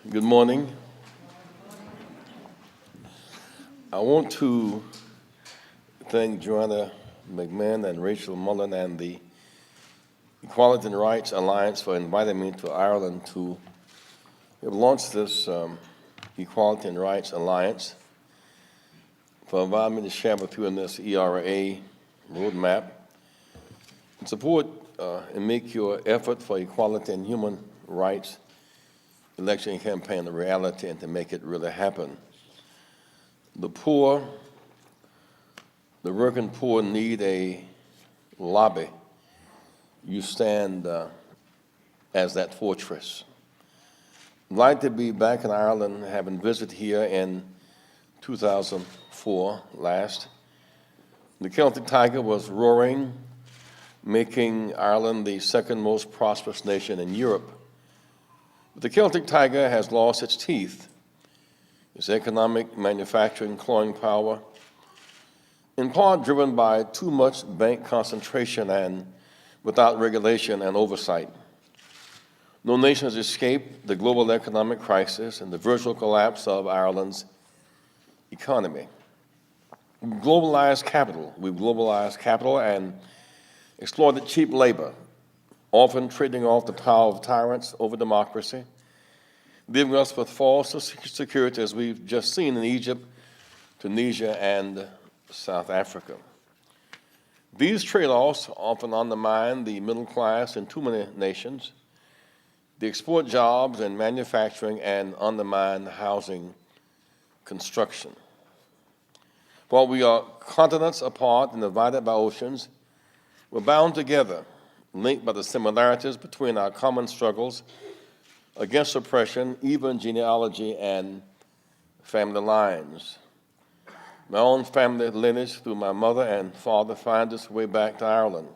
Good morning. I want to thank Joanna McMahon and Rachel Mullen and the Equality and Rights Alliance for inviting me to Ireland to have launched this Equality and Rights Alliance, for inviting me to share with you in this ERA roadmap and support and make your effort for equality and human rights election campaign a reality and to make it really happen. The poor, the working poor need a lobby. You stand as that fortress. I'd like to be back in Ireland, having visited here in 2004 last. The Celtic Tiger was roaring, making Ireland the second most prosperous nation in Europe. But the Celtic Tiger has lost its teeth, its economic, manufacturing, clawing power, in part driven by too much bank concentration and without regulation and oversight. No nation has escaped the global economic crisis and the virtual collapse of Ireland's economy. We've globalized capital and exploited cheap labor, often trading off the power of tyrants over democracy, leaving us with false security as we've just seen in Egypt, Tunisia, and South Africa. These trade-offs often undermine the middle class in too many nations. They export jobs and manufacturing and undermine housing construction. While we are continents apart and divided by oceans, we're bound together, linked by the similarities between our common struggles against oppression, even genealogy and family lines. My own family lineage through my mother and father finds its way back to Ireland.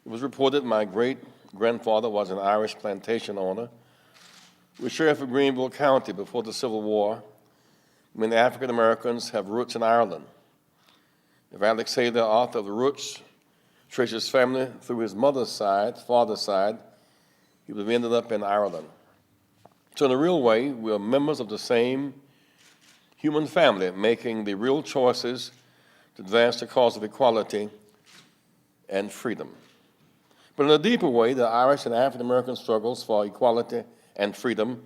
It was reported my great-grandfather was an Irish plantation owner, was sheriff of Greenville County before the Civil War. Many African Americans have roots in Ireland. If Alex Haley, author of The Roots, traced his family through his father's side, he would have ended up in Ireland. So in a real way, we are members of the same human family, making the real choices to advance the cause of equality and freedom. But in a deeper way, the Irish and African American struggles for equality and freedom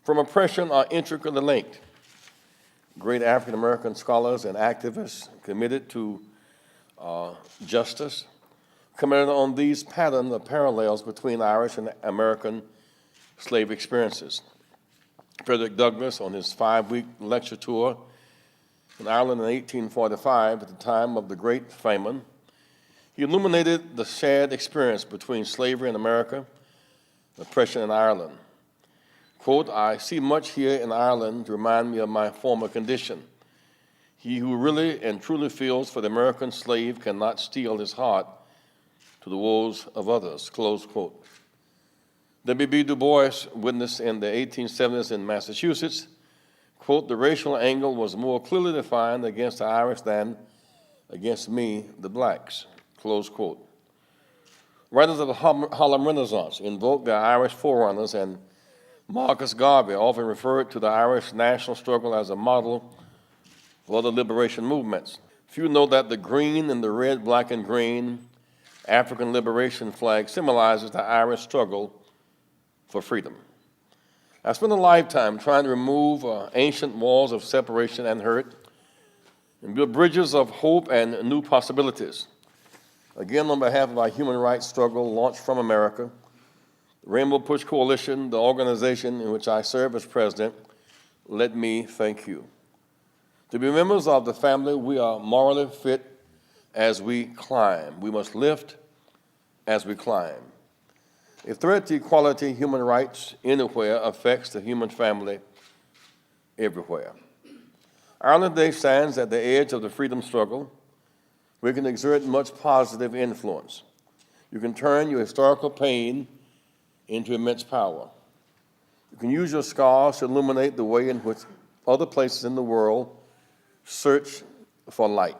from oppression are intricately linked. Great African American scholars and activists committed to justice commented on these patterns of parallels between Irish and American slave experiences. Frederick Douglass, on his 5-week lecture tour in Ireland in 1845, at the time of the Great Famine, he illuminated the shared experience between slavery in America and oppression in Ireland. Quote, "I see much here in Ireland to remind me of my former condition. He who really and truly feels for the American slave cannot steel his heart to the woes of others," close quote. W.B. Du Bois witnessed in the 1870s in Massachusetts, quote, "The racial angle was more clearly defined against the Irish than against me, the blacks," close quote. Writers of the Harlem Renaissance invoked their Irish forerunners, and Marcus Garvey often referred to the Irish national struggle as a model for other liberation movements. Few know that the green and the red, black, and green African liberation flag symbolizes the Irish struggle for freedom. I spent a lifetime trying to remove ancient walls of separation and hurt and build bridges of hope and new possibilities. Again, on behalf of our human rights struggle launched from America, the Rainbow Push Coalition, the organization in which I serve as president, let me thank you. To be members of the family, we are morally fit as we climb. We must lift as we climb. A threat to equality, human rights anywhere affects the human family everywhere. Ireland today stands at the edge of the freedom struggle. We can exert much positive influence. You can turn your historical pain into immense power. You can use your scars to illuminate the way in which other places in the world search for light.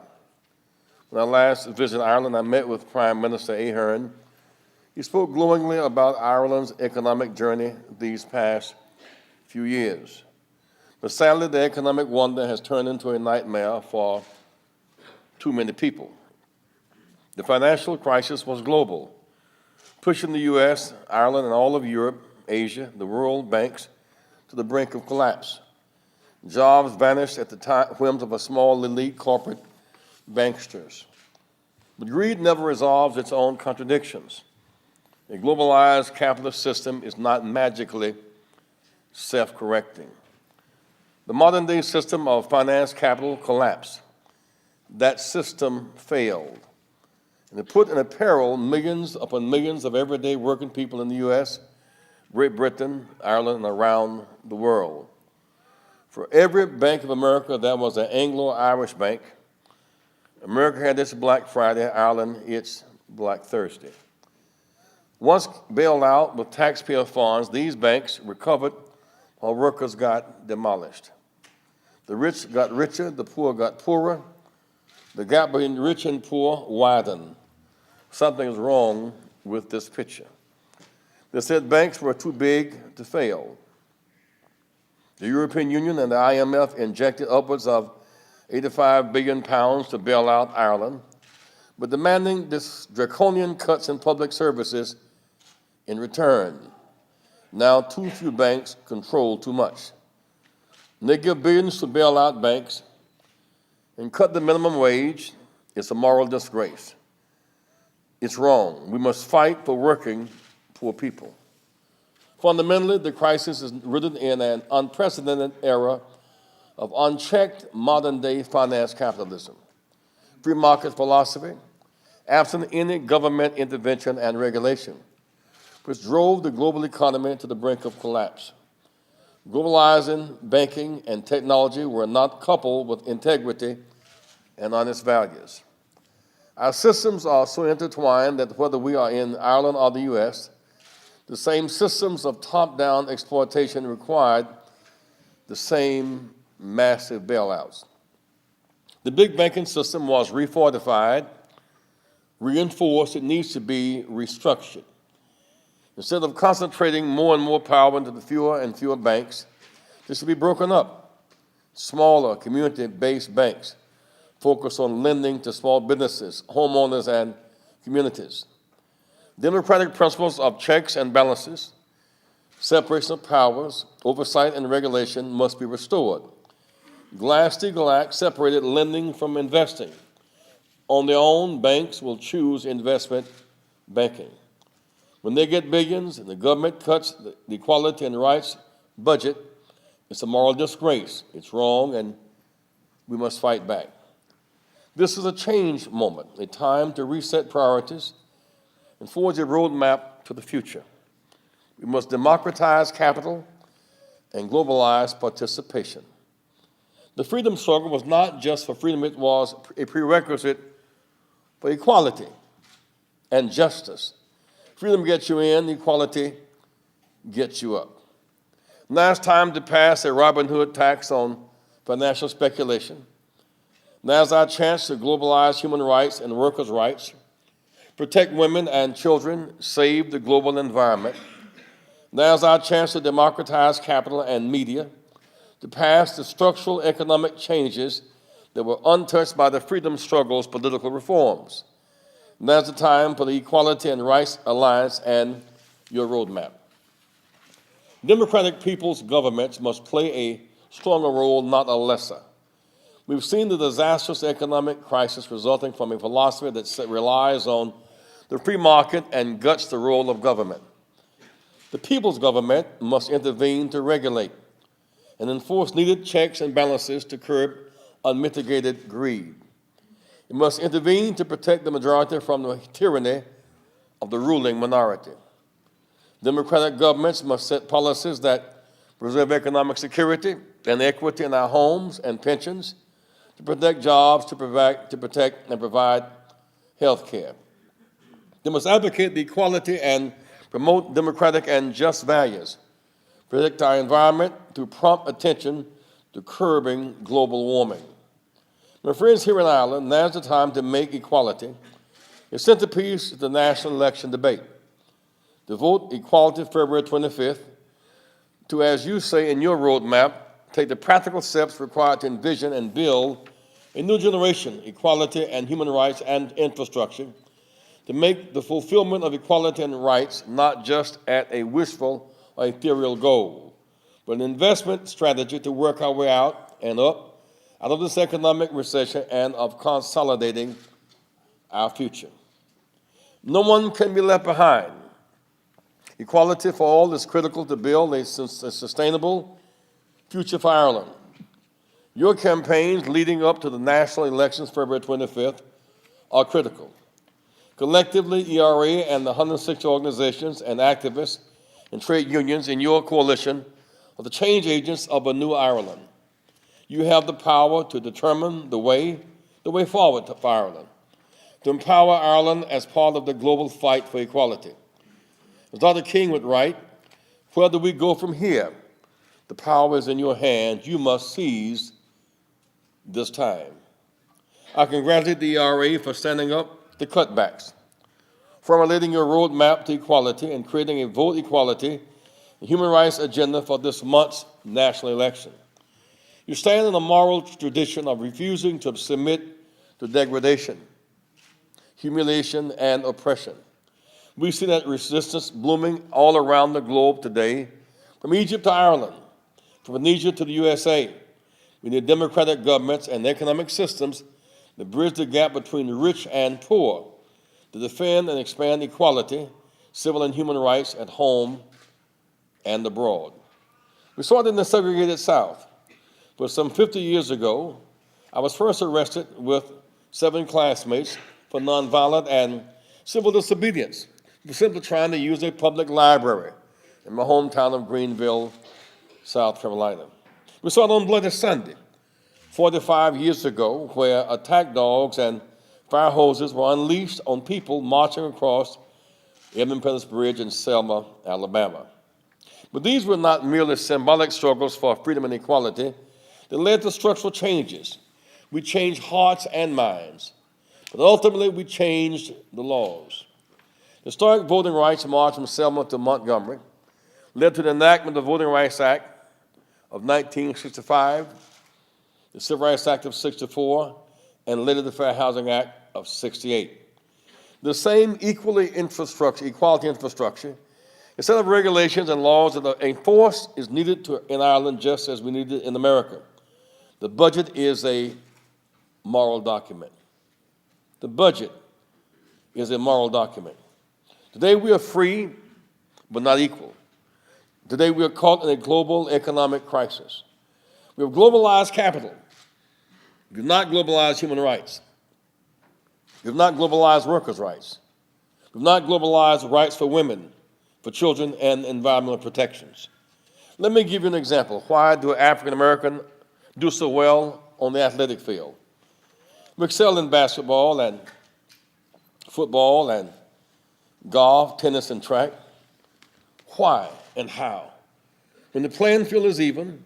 When I last visited Ireland, I met with Prime Minister Ahern. He spoke glowingly about Ireland's economic journey these past few years. But sadly, the economic wonder has turned into a nightmare for too many people. The financial crisis was global, pushing the U.S., Ireland, and all of Europe, Asia, the world banks to the brink of collapse. Jobs vanished at the whims of a small elite corporate banksters. But greed never resolves its own contradictions. A globalized capitalist system is not magically self-correcting. The modern-day system of finance capital collapsed. That system failed. And it put in peril millions upon millions of everyday working people in the U.S., Great Britain, Ireland, and around the world. For every Bank of America that was an Anglo-Irish bank, America had its Black Friday, Ireland its Black Thursday. Once bailed out with taxpayer funds, these banks recovered while workers got demolished. The rich got richer, the poor got poorer. The gap between rich and poor widened. Something is wrong with this picture. They said banks were too big to fail. The European Union and the IMF injected upwards of £85 billion to bail out Ireland, but demanding this draconian cuts in public services in return. Now too few banks control too much. And they give billions to bail out banks and cut the minimum wage. It's a moral disgrace. It's wrong. We must fight for working poor people. Fundamentally, the crisis is rooted in an unprecedented era of unchecked modern-day finance capitalism, free market philosophy, absent any government intervention and regulation, which drove the global economy to the brink of collapse. Globalizing banking and technology were not coupled with integrity and honest values. Our systems are so intertwined that whether we are in Ireland or the U.S., the same systems of top-down exploitation required the same massive bailouts. The big banking system was refortified, reinforced. It needs to be restructured. Instead of concentrating more and more power into the fewer and fewer banks, this should be broken up. Smaller community-based banks focus on lending to small businesses, homeowners, and communities. Democratic principles of checks and balances, separation of powers, oversight, and regulation must be restored. Glass-Steagall Act separated lending from investing. On their own, banks will choose investment banking. When they get billions and the government cuts the equality and rights budget, it's a moral disgrace. It's wrong, and we must fight back. This is a change moment, a time to reset priorities and forge a roadmap to the future. We must democratize capital and globalize participation. The freedom struggle was not just for freedom, it was a prerequisite for equality and justice. Freedom gets you in, equality gets you up. Now it's time to pass a Robin Hood tax on financial speculation. Now's our chance to globalize human rights and workers' rights, protect women and children, save the global environment. Now's our chance to democratize capital and media, to pass the structural economic changes that were untouched by the freedom struggle's political reforms. Now's the time for the Equality and Rights Alliance and your roadmap. Democratic people's governments must play a stronger role, not a lesser. We've seen the disastrous economic crisis resulting from a philosophy that relies on the free market and guts the role of government. The people's government must intervene to regulate and enforce needed checks and balances to curb unmitigated greed. It must intervene to protect the majority from the tyranny of the ruling minority. Democratic governments must set policies that preserve economic security and equity in our homes and pensions, to protect jobs, to protect and provide health care. They must advocate the equality and promote democratic and just values, protect our environment through prompt attention to curbing global warming. My friends here in Ireland, now's the time to make equality a centerpiece of the national election debate. To vote equality February 25th, to, as you say in your roadmap, take the practical steps required to envision and build a new generation, equality and human rights and infrastructure, to make the fulfillment of equality and rights not just at a wishful or ethereal goal, but an investment strategy to work our way out and up out of this economic recession and of consolidating our future. No one can be left behind. Equality for all is critical to build a sustainable future for Ireland. Your campaigns leading up to the national elections February 25th are critical. Collectively, ERA and the 160 organizations and activists and trade unions in your coalition are the change agents of a new Ireland. You have the power to determine the way forward for Ireland, to empower Ireland as part of the global fight for equality. As Dr. King would write, where do we go from here? The power is in your hands. You must seize this time. I congratulate the ERA for standing up to cutbacks, formulating your roadmap to equality and creating a vote equality and human rights agenda for this month's national election. You stand in a moral tradition of refusing to submit to degradation, humiliation, and oppression. We see that resistance blooming all around the globe today, from Egypt to Ireland, from Tunisia to the USA. We need democratic governments and economic systems that bridge the gap between the rich and poor, to defend and expand equality, civil and human rights at home and abroad. We saw it in the segregated South. But some 50 years ago, I was first arrested with 7 classmates for nonviolent and civil disobedience. We were simply trying to use a public library in my hometown of Greenville, South Carolina. We saw it on Bloody Sunday, 45 years ago, where attack dogs and fire hoses were unleashed on people marching across Independence Bridge in Selma, Alabama. But these were not merely symbolic struggles for freedom and equality. They led to structural changes. We changed hearts and minds, but ultimately we changed the laws. The historic Voting Rights March from Selma to Montgomery led to the enactment of the Voting Rights Act of 1965, the Civil Rights Act of 64, and later the Fair Housing Act of 68. The same equality infrastructure, a set of regulations and laws that are enforced is needed in Ireland just as we need it in America. The budget is a moral document. The budget is a moral document. Today we are free, but not equal. Today we are caught in a global economic crisis. We have globalized capital. We have not globalized human rights. We have not globalized workers' rights. We have not globalized rights for women, for children, and environmental protections. Let me give you an example. Why do African Americans do so well on the athletic field? We excel in basketball and football and golf, tennis, and track. Why and how? When the playing field is even,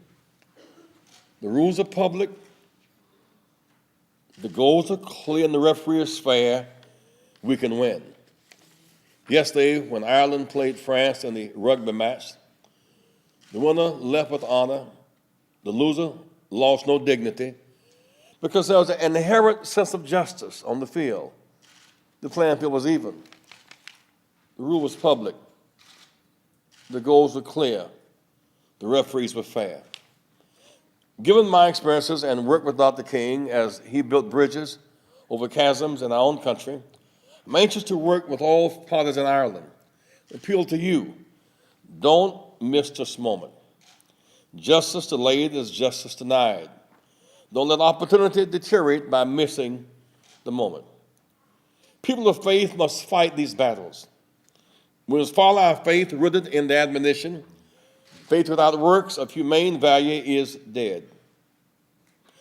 the rules are public, the goals are clear, and the referee is fair, we can win. Yesterday, when Ireland played France in the rugby match, the winner left with honor, the loser lost no dignity, because there was an inherent sense of justice on the field. The playing field was even. The rule was public. The goals were clear. The referees were fair. Given my experiences and work with Dr. King as he built bridges over chasms in our own country, I'm anxious to work with all parties in Ireland. Appeal to you. Don't miss this moment. Justice delayed is justice denied. Don't let opportunity deteriorate by missing the moment. People of faith must fight these battles. We must follow our faith rooted in the admonition, faith without works of humane value is dead.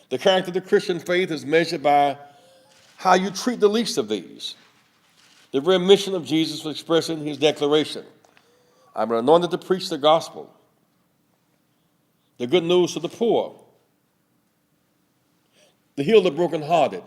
The character of the Christian faith is measured by how you treat the least of these. The very mission of Jesus was expressed in his declaration. I'm anointed to preach the gospel, the good news to the poor, to heal the brokenhearted,